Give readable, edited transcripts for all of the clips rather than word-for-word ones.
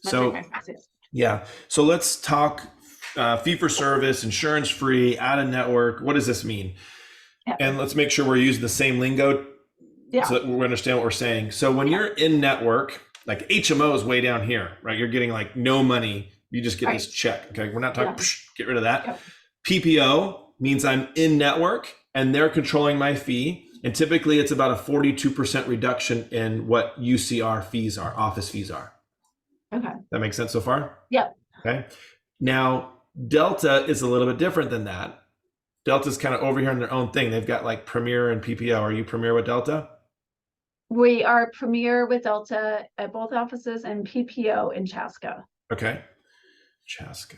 So, yeah. So let's talk fee for service, insurance free, out of network. What does this mean? Yeah. And let's make sure we're using the same lingo Yeah. so that we understand what we're saying. So when you're in network, like HMO is way down here, right? You're getting like no money. You just get this check. Okay. We're not talking, get rid of that. Yep. PPO means I'm in network and they're controlling my fee. And typically it's about a 42% reduction in what UCR fees are, office fees are. Okay. That makes sense so far? Yep. Okay. Now, Delta is a little bit different than that. Delta's kind of over here on their own thing. They've got like Premier and PPO. Are you Premier with Delta? We are Premier with Delta at both offices and PPO in Chaska. Okay. Chaska.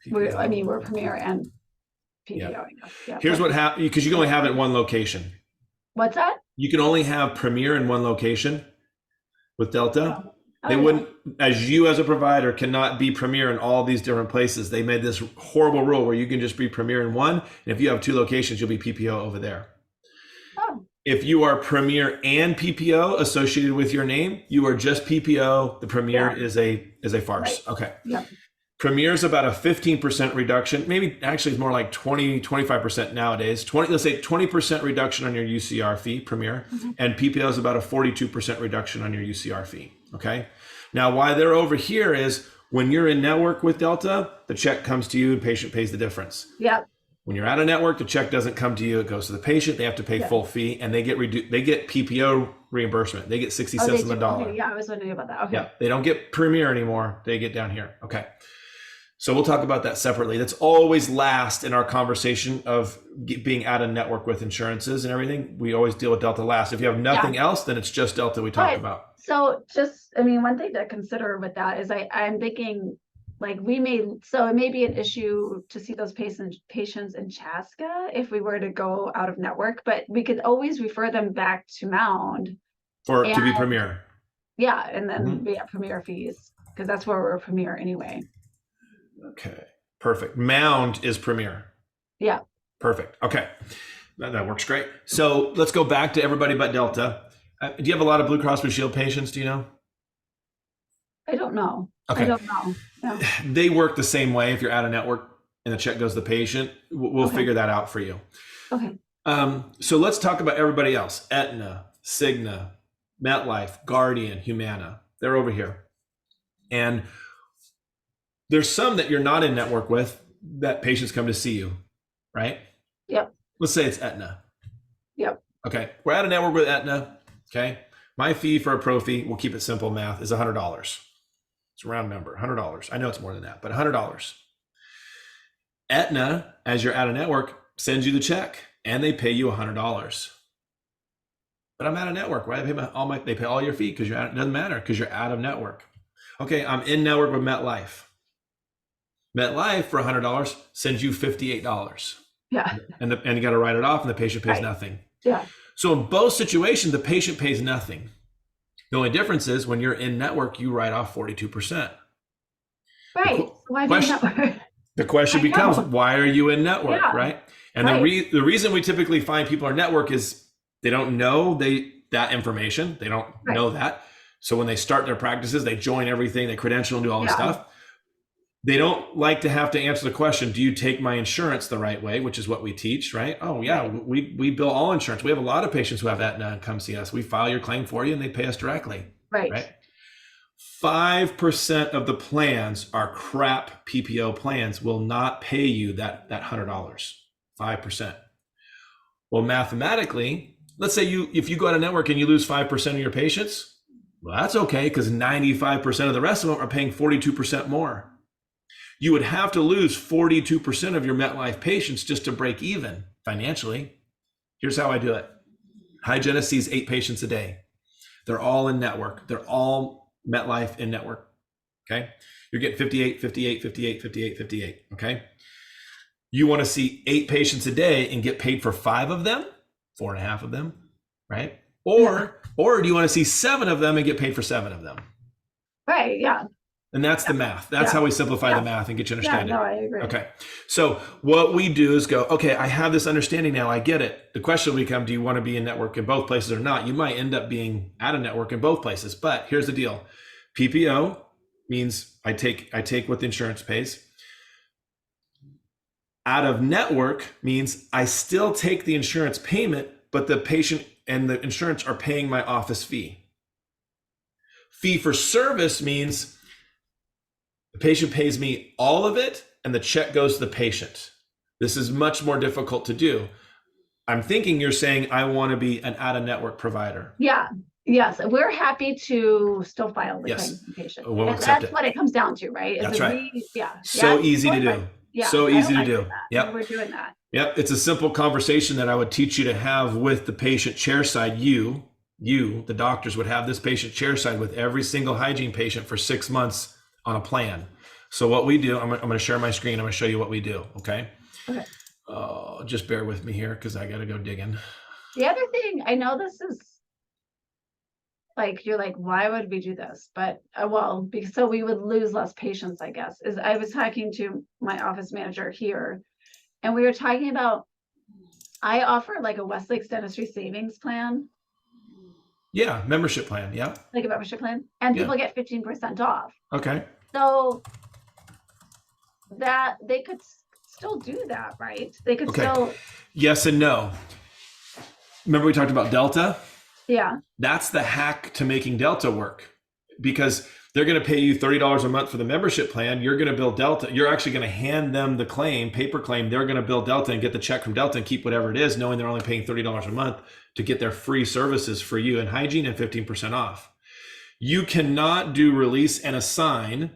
We're Premier and PPO. Yeah. Yeah. Here's what happens, because you can only have it in one location. What's that? You can only have Premier in one location with Delta. They yeah. wouldn't, as you as a provider cannot be Premier in all these different places. They made this horrible rule where you can just be Premier in one. And if you have two locations, you'll be PPO over there. Oh. If you are Premier and PPO associated with your name, you are just PPO. The Premier is a farce. Right. Okay. Yeah. Premier is about a 15% reduction. Maybe actually it's more like 25% nowadays. Let's say 20% reduction on your UCR fee, Premier, and PPO is about a 42% reduction on your UCR fee. Okay. Now, why they're over here is when you're in network with Delta, the check comes to you and patient pays the difference. Yeah. When you're out of network, the check doesn't come to you; it goes to the patient. They have to pay full fee, and they get PPO reimbursement. They get 60 cents on the dollar. Okay. Yeah, I was wondering about that. Okay. Yeah, they don't get Premier anymore. They get down here. Okay. So we'll talk about that separately. That's always last in our conversation of being out of network with insurances and everything. We always deal with Delta last. If you have nothing else, then it's just Delta we talk about. So one thing to consider with that is I'm thinking like it may be an issue to see those patients in Chaska if we were to go out of network, but we could always refer them back to Mound. To be Premier. Yeah, and then we have Premier fees because that's where we're Premier anyway. Okay, perfect. Mound is Premier. Yeah. Perfect. Okay, that works great. So let's go back to everybody but Delta. Do you have a lot of Blue Cross Blue Shield patients? Do you know? I don't know. Okay. I don't know. No. They work the same way. If you're out of network and the check goes to the patient, we'll figure that out for you. Okay. So let's talk about everybody else. Aetna, Cigna, MetLife, Guardian, Humana. They're over here. And there's some that you're not in network with that patients come to see you, right? Yep. Let's say it's Aetna. Yep. Okay. We're out of network with Aetna. Okay. My fee for a pro fee, we'll keep it simple math, is $100. It's a round number, $100. I know it's more than that, but $100. Aetna, as you're out of network, sends you the check and they pay you $100. But I'm out of network, right? They pay all your fee because it doesn't matter because you're out of network. Okay, I'm in network with MetLife. MetLife for $100 sends you $58. Yeah. And you got to write it off and the patient pays nothing. Yeah. So in both situations, the patient pays nothing. The only difference is when you're in network, you write off 42%. Right. The question becomes, why are you in network, right? And the reason we typically find people in network is they don't know that information. They don't know that. So when they start their practices, they join everything, they credential and do all this stuff. They don't like to have to answer the question, do you take my insurance the right way, which is what we teach, right? Oh, yeah, we bill all insurance. We have a lot of patients who have Aetna and come see us. We file your claim for you and they pay us directly. Right? 5% of the plans are crap PPO plans will not pay you that $100, 5%. Well, mathematically, let's say if you go out of network and you lose 5% of your patients, well, that's okay because 95% of the rest of them are paying 42% more. You would have to lose 42% of your MetLife patients just to break even financially. Here's how I do it. Hygienist sees 8 patients a day. They're all in network. They're all MetLife in network. Okay. You're getting 58, 58, 58, 58, 58. Okay. You want to see 8 patients a day and get paid for 5 of them, 4.5 of them, right? Or do you want to see 7 of them and get paid for 7 of them? Right. Yeah. And that's the math. That's how we simplify the math and get you to understand it. No, I agree. Okay. So what we do is go, okay, I have this understanding now. I get it. The question will become, do you want to be in network in both places or not? You might end up being out of network in both places. But here's the deal. PPO means I take what the insurance pays. Out of network means I still take the insurance payment, but the patient and the insurance are paying my office fee. Fee for service means the patient pays me all of it and the check goes to the patient. This is much more difficult to do. I'm thinking you're saying I want to be an out-of-network provider. Yeah. Yes, we're happy to still file the Yes. claim from patient. We'll And accept that's it. what it comes down to, right? That's right. So Easy to do. Yeah, So I easy to like do. that. Yep. We're doing that. Yep. It's a simple conversation that I would teach you to have with the patient chair side. You, the doctors, would have this patient chair side with every single hygiene patient for 6 months on a plan. So what we do, I'm going to share my screen. I'm going to show you what we do. Okay. Okay. Just bear with me here because I got to go digging. The other thing, I know this is like, you're like, why would we do this? But because so we would lose less patients, I guess, is I was talking to my office manager here and we were talking about, I offer like a Westlake Dentistry savings plan, Yeah. Membership plan. Yeah. like a membership plan, and Yeah. people get 15% off. Okay. So that they could still do that, right? They could Okay. still, Yes and no. Remember we talked about Delta? yeah, That's the hack to making Delta work, because they're going to pay you $30 a month for the membership plan. You're going to bill Delta. You're actually going to hand them the claim, paper claim. They're going to bill Delta and get the check from Delta and keep whatever it is, knowing they're only paying $30 a month to get their free services for you and hygiene and 15% off. You cannot do release and assign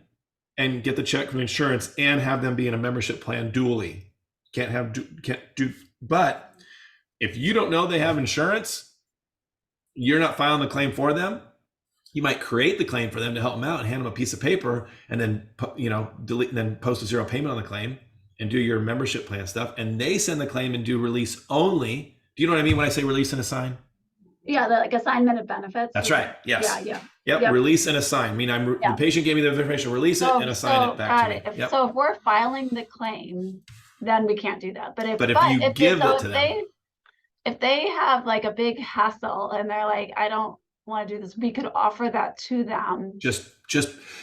and get the check from insurance and have them be in a membership plan dually. Can't do. But if you don't know they have insurance, you're not filing the claim for them. You might create the claim for them to help them out and hand them a piece of paper and then, delete and then post a zero payment on the claim and do your membership plan stuff. And they send the claim and do release only. Do you know what I mean when I say release and assign? yeah, like assignment of benefits. That's right. Yes. Yeah. Yep. Release and assign. I mean, the patient gave me the information, release it and assign it back to me. Yep. So if we're filing the claim, then we can't do that. But if you give it to them, if they have like a big hassle and they're like, I don't want to do this, we could offer that to them. Just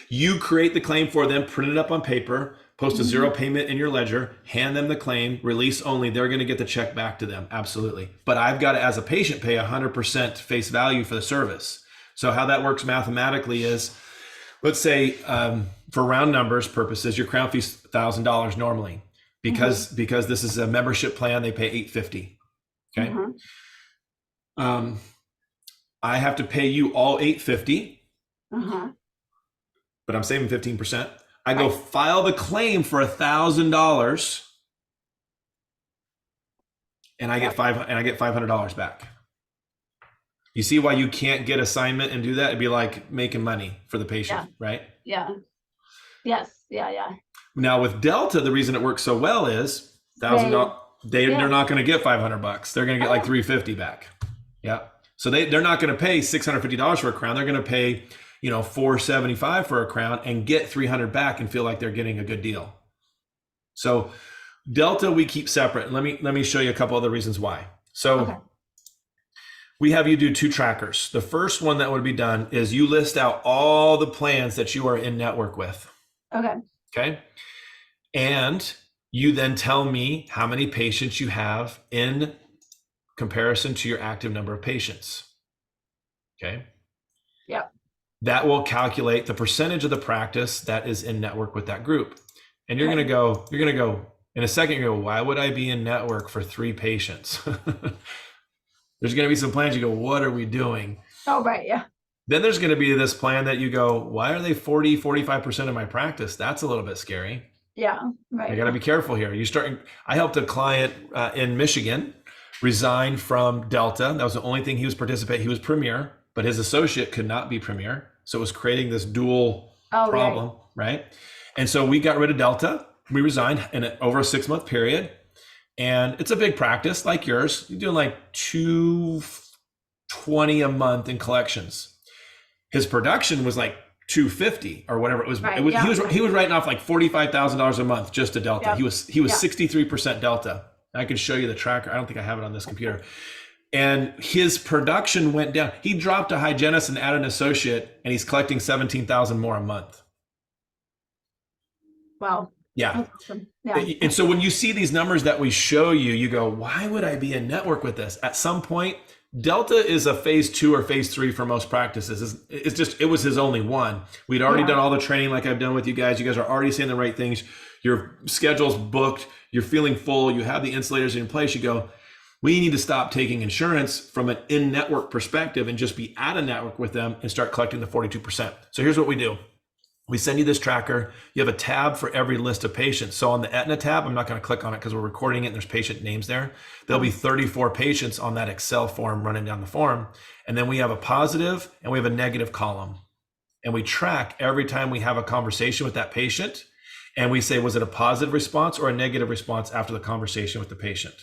you create the claim for them, print it up on paper, post a zero payment in your ledger, hand them the claim, release only. They're going to get the check back to them. Absolutely. But I've got to, as a patient, pay 100% face value for the service. So how that works mathematically is, let's say for round numbers purposes, your crown fee's $1,000 normally because this is a membership plan. They pay $850. Okay. I have to pay you all $850, but I'm saving 15%. I go file the claim for $1,000, and I get $500 back. You see why you can't get assignment and do that? It'd be like making money for the patient, right? Yeah. Yes. Yeah. Now with Delta, the reason it works so well is $1,000. They're not going to get $500. They're going to get like $350 back. Yeah. So they're not going to pay $650 for a crown. They're going to pay, $475 for a crown and get $300 back and feel like they're getting a good deal. So Delta we keep separate. Let me show you a couple other reasons why. So we have you do 2 trackers. The first one that would be done is you list out all the plans that you are in network with. Okay. And you then tell me how many patients you have in comparison to your active number of patients. Okay. Yeah. That will calculate the percentage of the practice that is in network with that group. And you're going to go in a second, you go, why would I be in network for 3 patients? There's going to be some plans you go, what are we doing? Oh, right. Yeah. Then there's going to be this plan that you go, why are they 45% of my practice? That's a little bit scary. Yeah. Right. I got to be careful here. I helped a client in Michigan resign from Delta. That was the only thing he was participating. He was Premier, but his associate could not be Premier. So it was creating this dual problem, right? And so we got rid of Delta. We resigned over a 6-month period. And it's a big practice like yours. You're doing like $220 a month in collections. His production was like $250 or whatever it was. Right, He was writing off like $45,000 a month just to Delta. Yep. He was 63% Delta. I can show you the tracker. I don't think I have it on this computer. and his production went down. He dropped a hygienist and added an associate, and he's collecting 17,000 more a month. Wow. Yeah. That's awesome. Yeah. And so when you see these numbers that we show you, you go, why would I be in network with this? At some point, Delta is a phase 2 or phase 3 for most practices. It's just, it was his only one. We'd already done all the training like I've done with you guys. You guys are already saying the right things. Your schedule's booked. You're feeling full. You have the insulators in place. You go, we need to stop taking insurance from an in-network perspective and just be at a network with them and start collecting the 42%. So here's what we do. We send you this tracker. You have a tab for every list of patients. So on the Aetna tab, I'm not going to click on it because we're recording it and there's patient names there. There'll be 34 patients on that Excel form running down the form. And then we have a positive and we have a negative column. And we track every time we have a conversation with that patient. And we say, was it a positive response or a negative response after the conversation with the patient?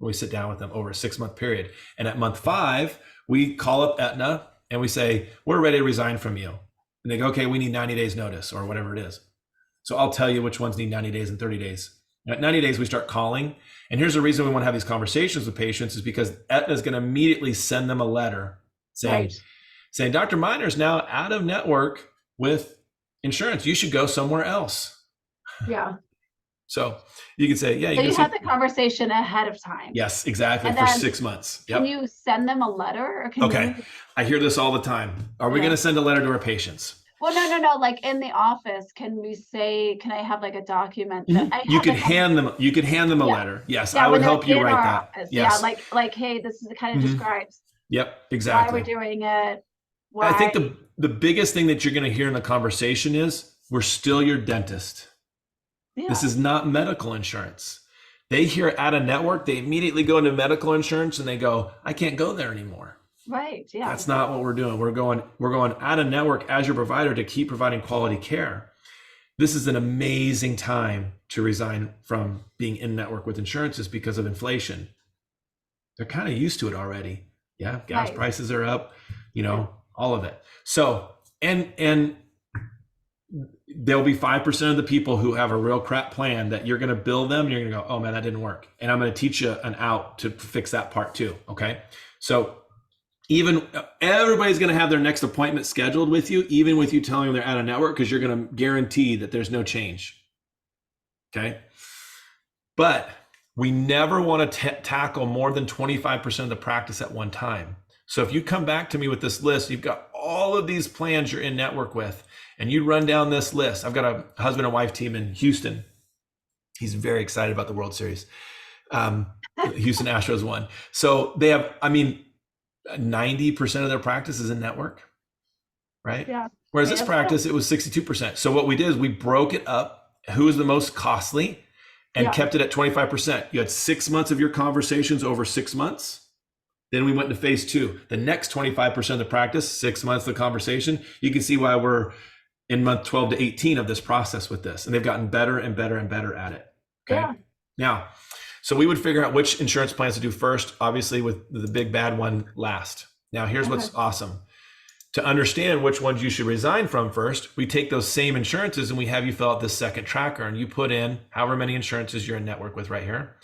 We sit down with them over a 6-month period. And at month 5, we call up Aetna and we say, we're ready to resign from you. And they go, okay, we need 90 days notice or whatever it is. So I'll tell you which ones need 90 days and 30 days. At 90 days, we start calling. And here's the reason we want to have these conversations with patients is because Aetna is going to immediately send them a letter saying, Dr. Miner is now out of network with insurance. You should go somewhere else. Yeah. So you can say, yeah. So you have the conversation ahead of time. Yes, exactly. And for then 6 months. Yep. Can you send them a letter? Or can you... I hear this all the time. Are we going to send a letter to our patients? Well, no. Like in the office, can we say, can I have like a document that you could hand them? You could hand them a letter. Yes, I would help you write that. Office. Yes. Yeah, like, hey, this is kind of describes. Yep, exactly. Why we're doing it. I think the biggest thing that you're going to hear in the conversation is, we're still your dentist. Yeah. This is not medical insurance. They hear out of network, they immediately go into medical insurance and they go, I can't go there anymore. Right. Yeah. That's not what we're doing. We're going out of network as your provider to keep providing quality care. This is an amazing time to resign from being in network with insurances because of inflation. They're kind of used to it already. Yeah. Gas prices are up, all of it. So, and there'll be 5% of the people who have a real crap plan that you're going to bill them and you're going to go, oh man, that didn't work. And I'm going to teach you an out to fix that part too. Okay. So everybody's going to have their next appointment scheduled with you, even with you telling them they're out of network, because you're going to guarantee that there's no change. Okay. But we never want to tackle more than 25% of the practice at one time. So if you come back to me with this list, you've got all of these plans you're in network with, and you run down this list. I've got a husband and wife team in Houston. He's very excited about the World Series. Houston Astros won. So they have, 90% of their practice is in network, right? Yeah. Whereas this practice, it was 62%. So what we did is we broke it up, who is the most costly, and kept it at 25%. You had 6 months of your conversations over 6 months. Then we went to phase 2. The next 25% of the practice, 6 months of the conversation. You can see why we're in month 12 to 18 of this process with this. And they've gotten better and better and better at it. Okay. Yeah. Now, so we would figure out which insurance plans to do first, obviously with the big bad one last. Now, here's what's awesome. To understand which ones you should resign from first, we take those same insurances and we have you fill out this second tracker, and you put in however many insurances you're in network with right here.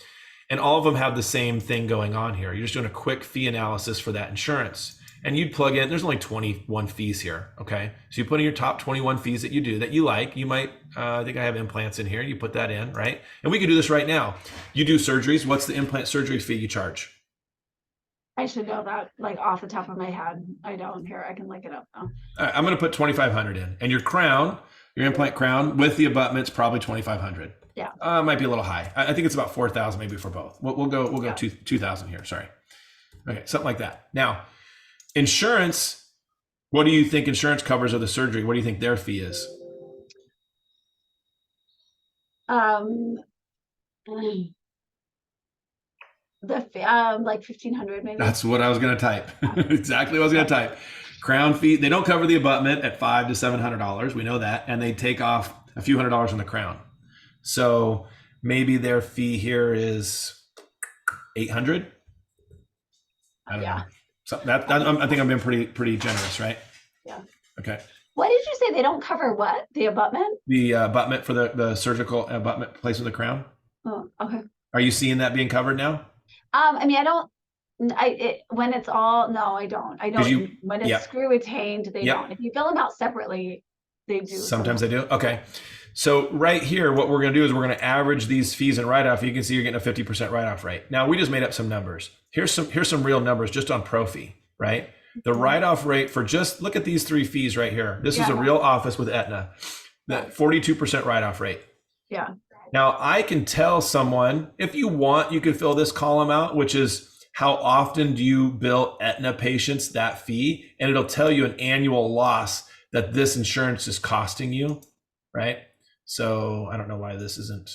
And all of them have the same thing going on here. You're just doing a quick fee analysis for that insurance. And you'd plug in, there's only 21 fees here, okay? So you put in your top 21 fees that you do, that you like. You might, I think I have implants in here. You put that in, right? And we can do this right now. You do surgeries. What's the implant surgery fee you charge? I should know that, like off the top of my head. I don't. Here, I can look it up though. All right, I'm going to put 2,500 in. And your crown, your implant crown with the abutments, probably 2,500. Yeah. Might be a little high. I think it's about 4,000 maybe for both. We'll go 2,000 here. Sorry. Okay, something like that. Now, insurance, what do you think insurance covers of the surgery? What do you think their fee is? Like 1,500 maybe. That's what I was going to type. Exactly what I was going to type. Crown fee, they don't cover the abutment at $500 to $700. We know that. And they take off a few $100s on the crown. So maybe their fee here is 800. I don't know. So I think I'm being pretty generous, right? Yeah. Okay. What did you say? They don't cover what? The abutment? The abutment for the surgical abutment placement of the crown. Oh, okay. Are you seeing that being covered now? I don't When it's all, no, I don't. I know 'Cause what you you, mean. When yeah, it's screw retained, they yep. don't. If you fill them out separately, they do. Sometimes I do. Okay. So right here, what we're going to do is we're going to average these fees and write-off. You can see you're getting a 50% write-off rate. Now we just made up some numbers. Here's some real numbers just on pro fee, right? The write-off rate for just look at these 3 fees right here. This is a real office with Aetna. That 42% write-off rate. Yeah. Now I can tell someone, if you want, you can fill this column out, which is how often do you bill Aetna patients that fee? And it'll tell you an annual loss that this insurance is costing you, right? So I don't know why this isn't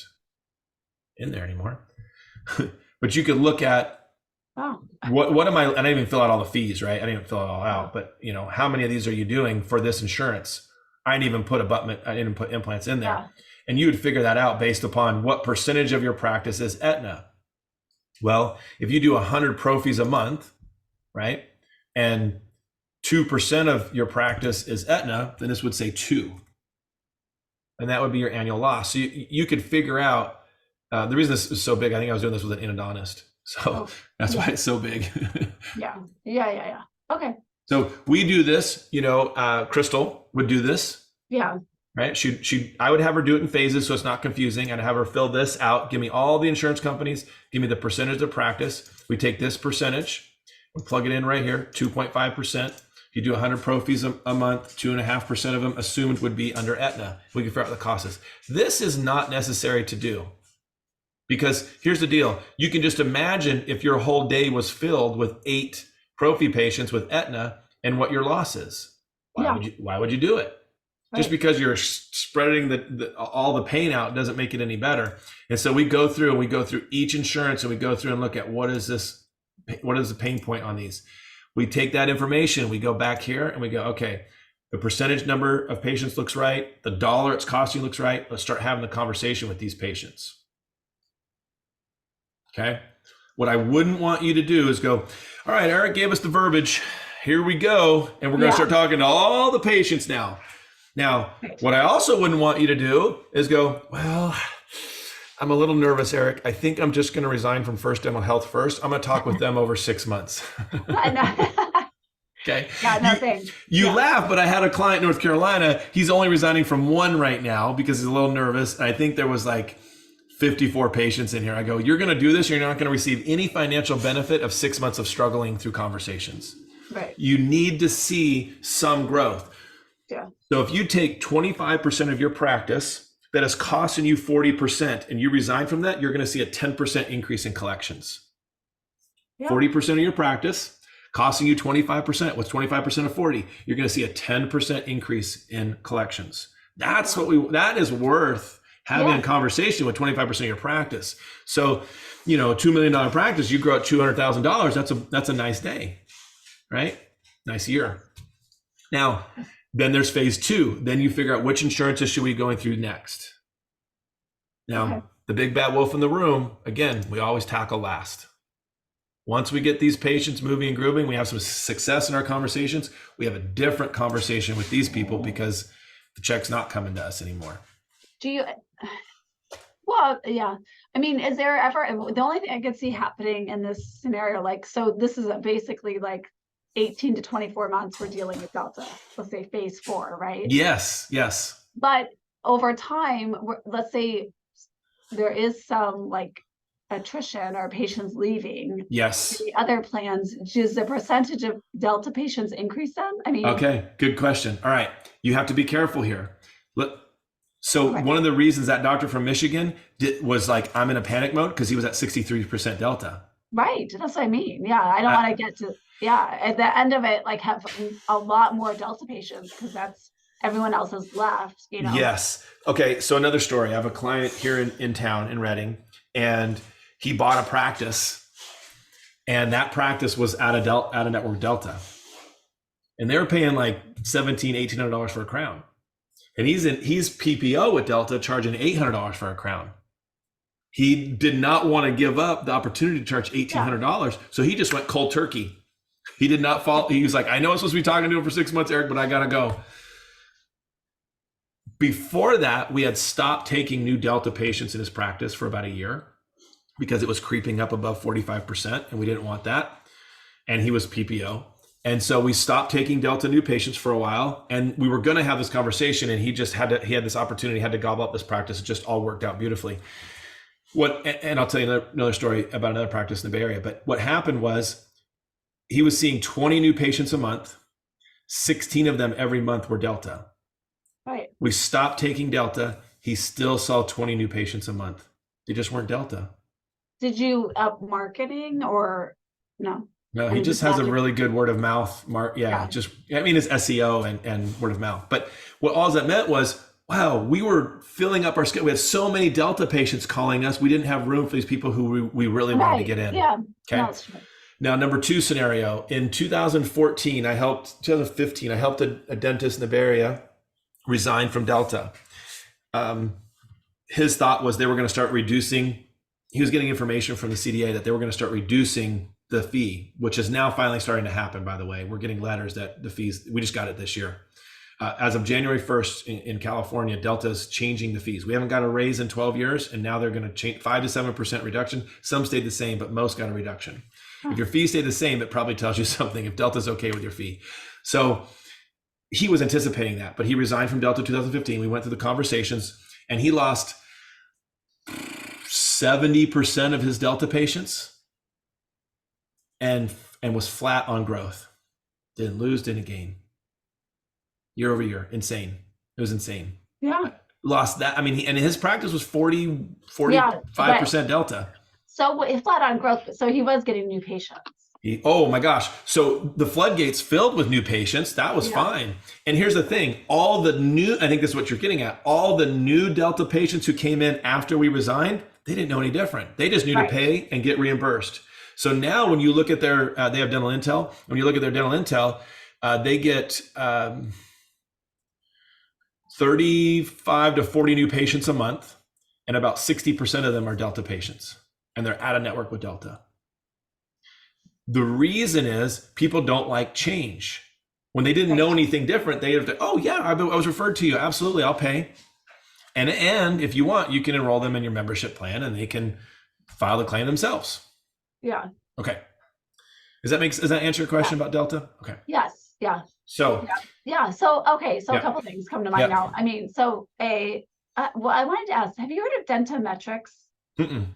in there anymore. But you could look at what am I didn't even fill out all the fees, right? I didn't even fill it all out, but how many of these are you doing for this insurance? I didn't even put I didn't put implants in there. Yeah. And you would figure that out based upon what percentage of your practice is Aetna. Well, if you do 100 pro fees a month, right? And 2% of your practice is Aetna, then this would say 2. And that would be your annual loss. So you could figure out, the reason this is so big, I think I was doing this with an endodontist. So that's why it's so big. Yeah. Okay. So we do this, Crystal would do this. Yeah. Right. I would have her do it in phases so it's not confusing. I'd have her fill this out, give me all the insurance companies, give me the percentage of practice. We take this percentage and plug it in right here, 2.5%. You do 100 pro fees a month, 2.5% of them assumed would be under Aetna. We can figure out what the cost is. This is not necessary to do because here's the deal. You can just imagine if your whole day was filled with 8 pro fee patients with Aetna and what your loss is. Why would you do it? Right. Just because you're spreading all the pain out doesn't make it any better. And so we go through each insurance and we go through and look at what is the pain point on these. We take that information, we go back here and we go, okay, the percentage number of patients looks right. The dollar it's costing looks right. Let's start having the conversation with these patients. Okay. What I wouldn't want you to do is go, all right, Eric gave us the verbiage. Here we go. And we're going to start talking to all the patients now. Now, what I also wouldn't want you to do is go, well, I'm a little nervous, Eric. I think I'm just going to resign from First Dental Health first. I'm going to talk with them over 6 months. Okay. Yeah, no thanks. You laugh, but I had a client in North Carolina. He's only resigning from 1 right now because he's a little nervous. And I think there was like 54 patients in here. I go, you're going to do this. You're not going to receive any financial benefit of 6 months of struggling through conversations. Right. You need to see some growth. Yeah. So if you take 25% of your practice that is costing you 40% and you resign from that, you're going to see a 10% increase in collections. 40% of your practice costing you 25%. What's 25% of 40? You're going to see a 10% increase in collections. That is worth having a conversation with 25% of your practice. So, a $2 million practice, you grow at $200,000. That's a nice day, right? Nice year. Now, then there's phase 2. Then you figure out which insurances should we be going through next. Now, the big bad wolf in the room, again, we always tackle last. Once we get these patients moving and grooving, we have some success in our conversations. We have a different conversation with these people because the check's not coming to us anymore. Well, yeah. I mean, is there ever, the only thing I could see happening in this scenario, so this is basically 18 to 24 months we're dealing with Delta, let's say phase 4, right? Yes. But over time, let's say there is some attrition or patients leaving. Yes. The other plans, does the percentage of Delta patients increase then? Okay, good question. All right. You have to be careful here. One of the reasons that doctor from Michigan was I'm in a panic mode because he was at 63% Delta. Right. That's what I mean. Yeah. I don't want to get to, at the end of it, have a lot more Delta patients because that's everyone else has left, Yes. Okay. So another story. I have a client here in town in Reading, and he bought a practice, and that practice was out of network Delta, and they were paying $1,700-$1,800 for a crown, and he's PPO with Delta, charging $800 for a crown. He did not want to give up the opportunity to charge $1,800, so he just went cold turkey. He did not fall. He was like, I know I'm supposed to be talking to him for 6 months, Eric, but I gotta go. Before that, we had stopped taking new Delta patients in his practice for about a year because it was creeping up above 45%, and we didn't want that. and he was PPO. And so we stopped taking Delta new patients for a while, and we were going to have this conversation, and he had this opportunity, had to gobble up this practice. It just all worked out beautifully. And I'll tell you another story about another practice in the Bay Area. But what happened was he was seeing 20 new patients a month. 16 of them every month were Delta. Right. We stopped taking Delta. He still saw 20 new patients a month. They just weren't Delta. Did you up marketing or no? No, he just has a really good word of mouth. It's SEO and word of mouth. But what all that meant was, wow, we were filling up our schedule. We had so many Delta patients calling us. We didn't have room for these people who we really wanted to get in. Yeah. Okay. No, now, number two scenario, in 2015, I helped a dentist in the Bay Area resign from Delta. His thought was they were going to start reducing. He was getting information from the CDA that they were going to start reducing the fee, which is now finally starting to happen, by the way. We're getting letters that the fees, we just got it this year. As of January 1st in California, Delta's changing the fees. We haven't got a raise in 12 years, and now they're going to change 5 to 7% reduction. Some stayed the same, but most got a reduction. If your fee stayed the same, it probably tells you something if Delta's okay with your fee. So he was anticipating that, but he resigned from Delta 2015. We went through the conversations, and he lost 70% of his Delta patients and was flat on growth. Didn't lose, didn't gain. Year over year. Insane. It was insane. Yeah. Lost that. I mean, and his practice was 45% Delta. So flat on growth. So he was getting new patients. Oh my gosh. So the floodgates filled with new patients. That was fine. And here's the thing. I think this is what you're getting at. All the new Delta patients who came in after we resigned, they didn't know any different. They just knew to pay and get reimbursed. So now when you look at their, they have dental intel. When you look at their dental intel, they get 35 to 40 new patients a month, and about 60% of them are Delta patients, and they're out of network with Delta. The reason is people don't like change. When they didn't know anything different, they have to, oh yeah, I was referred to you. Absolutely, I'll pay. And if you want, you can enroll them in your membership plan, and they can file the claim themselves. Yeah. Okay. Does that answer your question about Delta? Okay. Yes. Yeah. So. Yeah. So, okay. So a couple things come to mind now. I mean, so I wanted to ask, have you heard of Dentametrics? Mm-mm.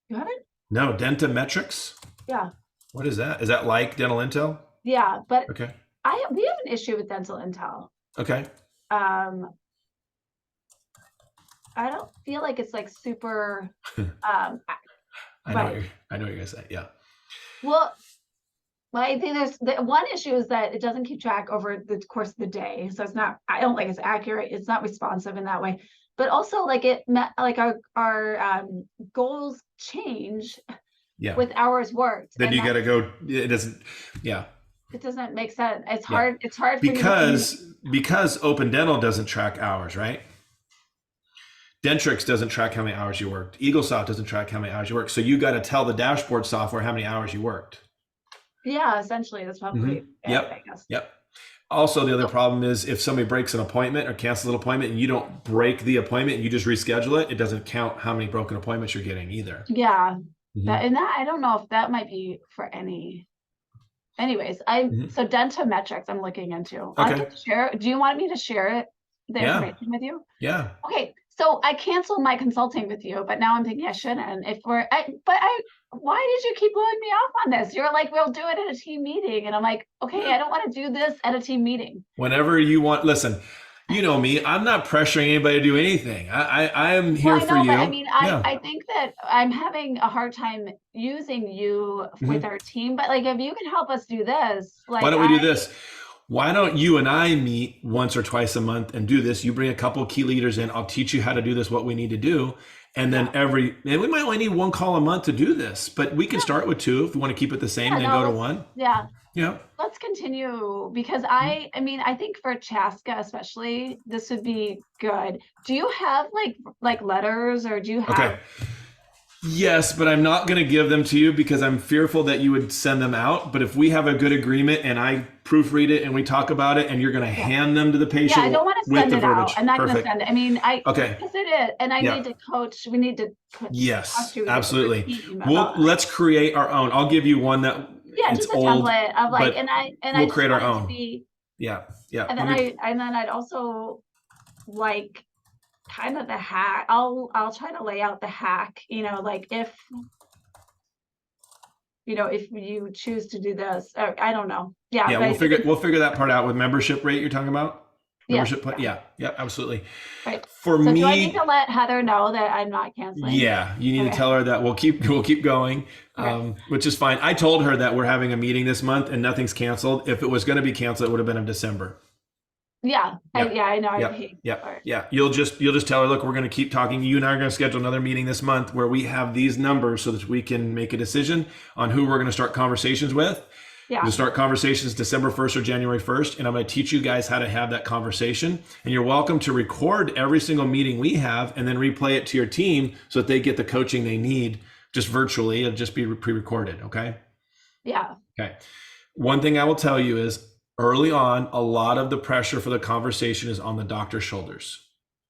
You haven't? No, Dentametrics? Yeah. What is that? Is that like Dental Intel? Yeah, but okay. We have an issue with Dental Intel. Okay. I don't feel like it's like super. I know what you're gonna say. Yeah. Well, I think there's one issue is that it doesn't keep track over the course of the day, so it's not. I don't think it's accurate. It's not responsive in that way. But also, like our goals change. Yeah. With hours worked. Then you got to go. It doesn't. Yeah. It doesn't make sense. It's hard. It's hard because Open Dental doesn't track hours, right? Dentrix doesn't track how many hours you worked. Eaglesoft doesn't track how many hours you worked. So you got to tell the dashboard software how many hours you worked. Yeah, essentially, that's probably. I guess. Yep. Also, the other problem is if somebody breaks an appointment or cancels an appointment, and you don't break the appointment, and you just reschedule it, it doesn't count how many broken appointments you're getting either. Yeah. That I don't know if that might be for any. Anyways, so Dentametrics I'm looking into. Okay. I can share. Do you want me to share the information with you? Yeah. Okay. So I canceled my consulting with you, but now I'm thinking I shouldn't. Why did you keep blowing me off on this? You're like, we'll do it at a team meeting, and I'm like, okay, I don't want to do this at a team meeting. Whenever you want. Listen. You know me, I'm not pressuring anybody to do anything. I am here for you. But I mean, I think that I'm having a hard time using you with our team, but like, if you can help us do this, like, why don't we do this? Why don't you and I meet once or twice a month and do this? You bring a couple of key leaders in. I'll teach you how to do this, what we need to do. And then and we might only need one call a month to do this, but we can start with 2 if we want to keep it the same and then go to 1. Yeah. Yeah. Let's continue because I mean, I think for Chaska especially, this would be good. Do you have like letters or do you have? Okay. Yes, but I'm not going to give them to you because I'm fearful that you would send them out. But if we have a good agreement and I proofread it and we talk about it and you're going to hand them to the patient, I don't want to send it out. I'm not going to send it. I mean, okay. Because it is, and I need to coach. We need to. Yes, absolutely. Let's create our own. I'll give you one that Yeah, it's just a old, template of like, but and I we'll just create our want it to own. be, Yeah. and Let then me, I'd also like kind of the hack. I'll try to lay out the hack, like if you choose to do this, or I don't know. Yeah, yeah, but I think it's, we'll figure that part out with membership rate you're talking about. yes, Membership plan. yeah, Yeah, absolutely. right. For So do I need to me, let Heather know that I'm not canceling? yeah, you need to Okay, tell her that we'll keep going, okay. which is fine. I told her that we're having a meeting this month and nothing's canceled. If it was going to be canceled, it would have been in December. Yeah, Yep. I know I Yep. paid Yep. for it. Yeah. You'll just tell her, look, we're going to keep talking. You and I are going to schedule another meeting this month where we have these numbers so that we can make a decision on who we're going to start conversations with. Yeah, We'll start conversations December 1st or January 1st, and I'm going to teach you guys how to have that conversation. And you're welcome to record every single meeting we have and then replay it to your team so that they get the coaching they need just virtually. It'll just be pre-recorded. Okay. yeah, Okay. One thing I will tell you is early on, a lot of the pressure for the conversation is on the doctor's shoulders.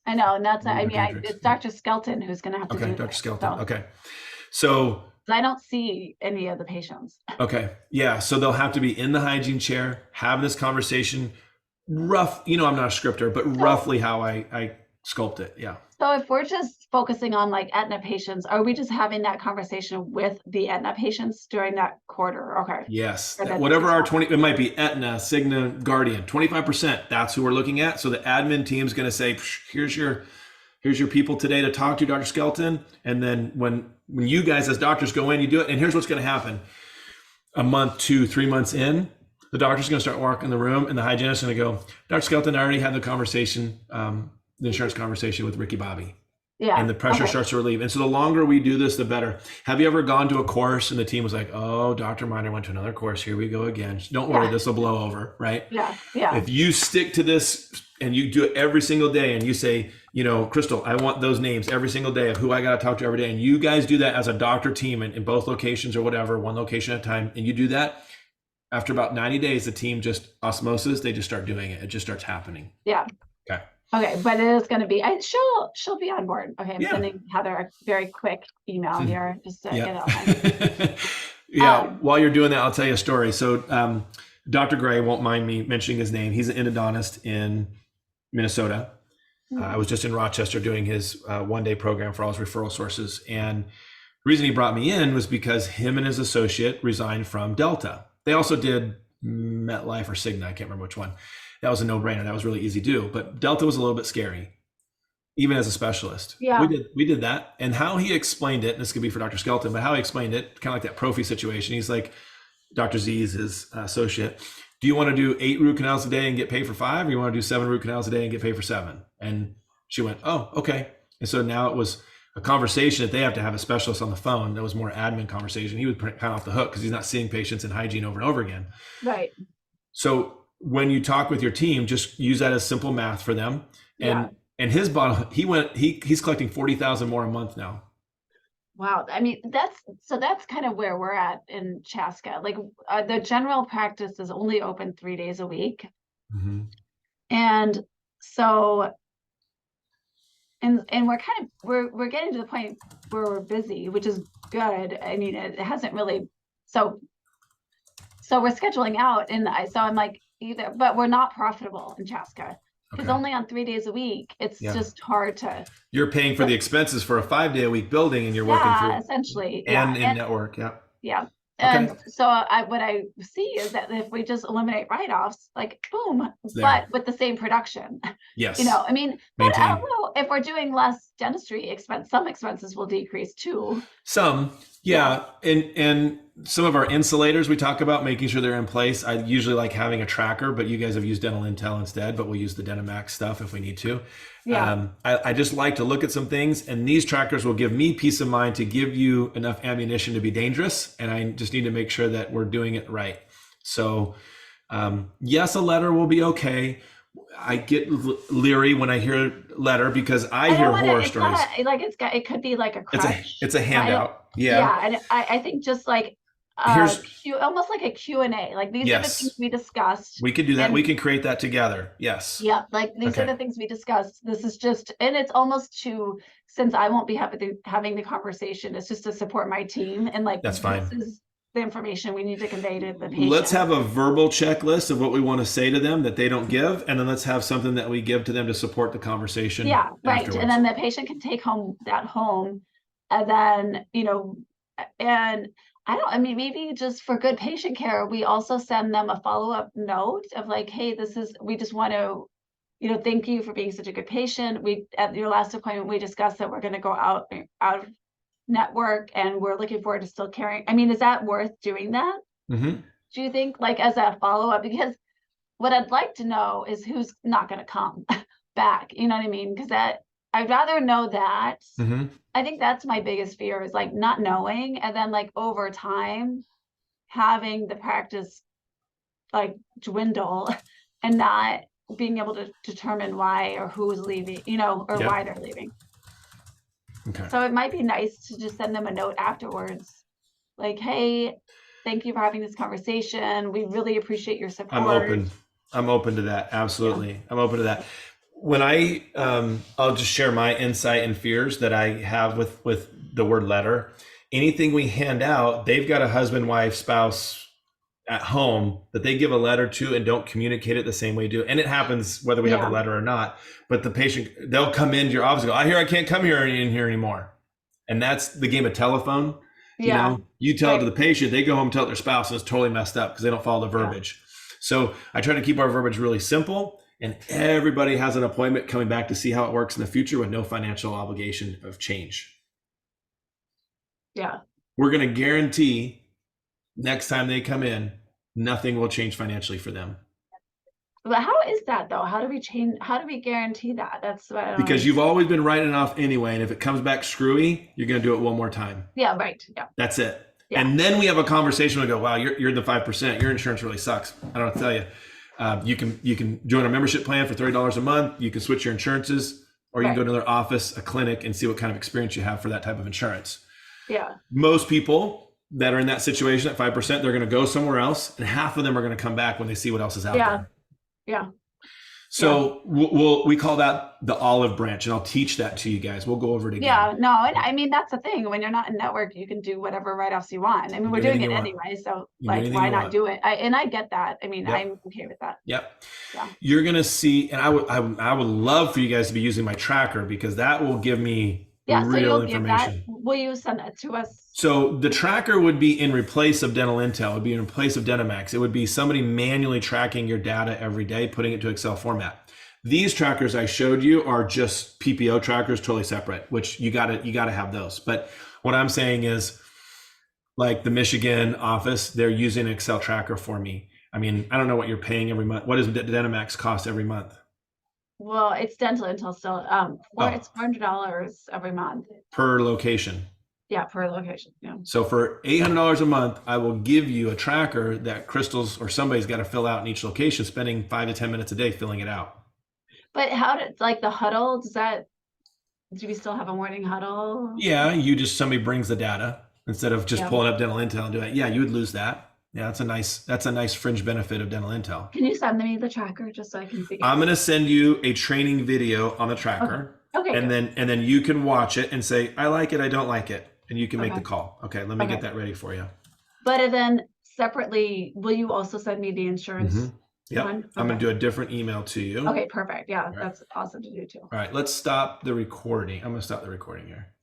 I know, and that's I Dr. mean, Hendricks. it's Dr. Skelton who's going to have to Okay, do Dr. this. Skelton. So Okay. So, I don't see any of the patients. okay. Yeah. So they'll have to be in the hygiene chair, have this conversation rough, I'm not a scripter, but roughly how I sculpt it. Yeah. So if we're just focusing on like Aetna patients, are we just having that conversation with the Aetna patients during that quarter? Okay. Yes. Or that Whatever 6 our months. 20, it might be Aetna, Cigna, Guardian, 25%. That's who we're looking at. So the admin team's going to say, here's your people today to talk to, Dr. Skelton. And then when you guys as doctors go in, you do it. And here's what's going to happen. A month, 2, 3 months in, the doctor's going to start walking the room and the hygienist is going to go, Dr. Skelton, I already had the conversation, the insurance conversation with Ricky Bobby. Yeah. And the pressure starts to relieve. And so the longer we do this, the better. Have you ever gone to a course and the team was like, oh, Dr. Miner went to another course. Here we go again. Don't worry, this will blow over, right? Yeah. Yeah. If you stick to this and you do it every single day and you say, Crystal, I want those names every single day of who I got to talk to every day. And you guys do that as a doctor team in both locations or whatever, one location at a time. And you do that, after about 90 days, the team just osmosis, they just start doing it. It just starts happening. Yeah. Okay. Okay, but it is going to be. She'll be on board. Okay, I'm sending Heather a very quick email here just to get it on. While you're doing that, I'll tell you a story. So, Dr. Gray won't mind me mentioning his name. He's an endodontist in Minnesota. I was just in Rochester doing his one-day program for all his referral sources, and the reason he brought me in was because him and his associate resigned from Delta. They also did MetLife or Cigna. I can't remember which one. That was a no-brainer. That was really easy to do. But Delta was a little bit scary, even as a specialist. Yeah. We did that. And how he explained it, and this could be for Dr. Skelton, but how he explained it, kind of like that Profi situation. He's like, Dr. Z is his associate. Do you want to do 8 root canals a day and get paid for 5? Or you want to do 7 root canals a day and get paid for 7? And she went, oh, okay. And so now it was a conversation that they have to have a specialist on the phone. That was more admin conversation. He was kind of off the hook because he's not seeing patients in hygiene over and over again. Right. So when you talk with your team, just use that as simple math for them. And his bottom, he's collecting 40,000 more a month now. Wow. I mean, that's kind of where we're at in Chaska. Like the general practice is only open 3 days a week. Mm-hmm. And so, and we're getting to the point where we're busy, which is good. I mean, it hasn't really, so we're scheduling out and so I'm like, but we're not profitable in Chaska because only on 3 days a week, it's just hard to. You're paying for the expenses for a 5-day-a-week building and you're working through essentially. And in network. Yeah. Yeah. And so what I see is that if we just eliminate write-offs, like boom, but with the same production. Yes. I mean, but I don't know if we're doing less dentistry expense, some expenses will decrease too. Some, yeah. And some of our insulators we talk about making sure they're in place. I usually like having a tracker, but you guys have used Dental Intel instead, but we'll use the Dentamax stuff if we need to. Yeah. I just like to look at some things, and these trackers will give me peace of mind to give you enough ammunition to be dangerous. And I just need to make sure that we're doing it right. So yes, a letter will be okay. I get leery when I hear letter because I hear horror stories. It could be like a crush. It's a handout. Yeah. And I think just like almost like a Q&A. Like these are the things we discussed. We could do that. We can create that together. Yes. Yeah. Like these are the things we discussed. This is just, and it's almost since I won't be having the conversation, it's just to support my team. And like, that's fine. the information we need to convey to the patient. Let's have a verbal checklist of what we want to say to them that they don't give, and then let's have something that we give to them to support the conversation. Yeah, right. afterwards. And then the patient can take home, and then, and I mean, maybe just for good patient care, we also send them a follow-up note of like, hey, we just want to, thank you for being such a good patient. At your last appointment, we discussed that we're going to go out of network and we're looking forward to still caring. I mean, is that worth doing that? Mm-hmm. Do you think, like, as a follow-up? Because what I'd like to know is who's not going to come back. You know what I mean? Because I'd rather know that. Mm-hmm. I think that's my biggest fear, is like not knowing, and then like over time having the practice like dwindle and not being able to determine why or who's leaving, or Yep. why they're leaving. Okay. So it might be nice to just send them a note afterwards, like, hey, thank you for having this conversation. We really appreciate your support. I'm open to that. Absolutely. Yeah. I'm open to that. When I'll just share my insight and fears that I have with the word letter. Anything we hand out, they've got a husband, wife, spouse at home that they give a letter to and don't communicate it the same way you do. And it happens whether we have a letter or not, but the patient, they'll come into your office and go, I can't come in here anymore. And that's the game of telephone. Yeah. You tell it to the patient, they go home and tell it to their spouse, and it's totally messed up because they don't follow the verbiage. Yeah. So I try to keep our verbiage really simple, and everybody has an appointment coming back to see how it works in the future with no financial obligation of change. Yeah. We're going to guarantee next time they come in, nothing will change financially for them. But how is that though? How do we guarantee that? That's what I don't Because understand. you've always been writing it off anyway. And if it comes back screwy, you're going to do it one more time. Yeah, right. Yeah. That's it. Yeah. And then we have a conversation. We go, wow, you're the 5%. Your insurance really sucks. I don't know what to tell you. You can join a membership plan for $30 a month. You can switch your insurances, or you can go to another office, a clinic, and see what kind of experience you have for that type of insurance. Yeah. Most people that are in that situation at 5%, they're going to go somewhere else, and half of them are going to come back when they see what else is out there. Yeah. So we call that the olive branch, and I'll teach that to you guys. We'll go over it again. Yeah, no, and I mean, that's the thing. When you're not in network, you can do whatever write-offs you want. I mean, we're doing it anyway, so like, why not do it? I get that. I mean, I'm okay with that. Yep. Yeah. You're gonna see, and I would love for you guys to be using my tracker, because that will give me real information. Will you send it to us? So the tracker would be in replace of Dental Intel. It would be in place of Dentamax. It would be somebody manually tracking your data every day, putting it to Excel format. These trackers I showed you are just PPO trackers, totally separate, which you gotta have those. But what I'm saying is, like the Michigan office, they're using an Excel tracker for me. I mean, I don't know what you're paying every month. What does Dentamax cost every month? Well, it's Dental Intel still. It's $400 every month per location. Yeah, per location. Yeah. So for $800 a month, I will give you a tracker that Crystal's or somebody's got to fill out in each location, spending 5 to 10 minutes a day filling it out. But how did, like, the huddle, do we still have a morning huddle? Yeah, somebody brings the data instead of just pulling up Dental Intel and doing it. Yeah, you would lose that. Yeah, that's a nice fringe benefit of Dental Intel. Can you send me the tracker just so I can see? I'm going to send you a training video on the tracker. Okay. And then you can watch it and say, I like it, I don't like it. And you can make the call. Okay, let me get that ready for you. But then separately, will you also send me the insurance? Mm-hmm. Yep. I'm going to do a different email to you. Okay, perfect. Yeah, that's awesome to do too. All right, let's stop the recording. I'm going to stop the recording here.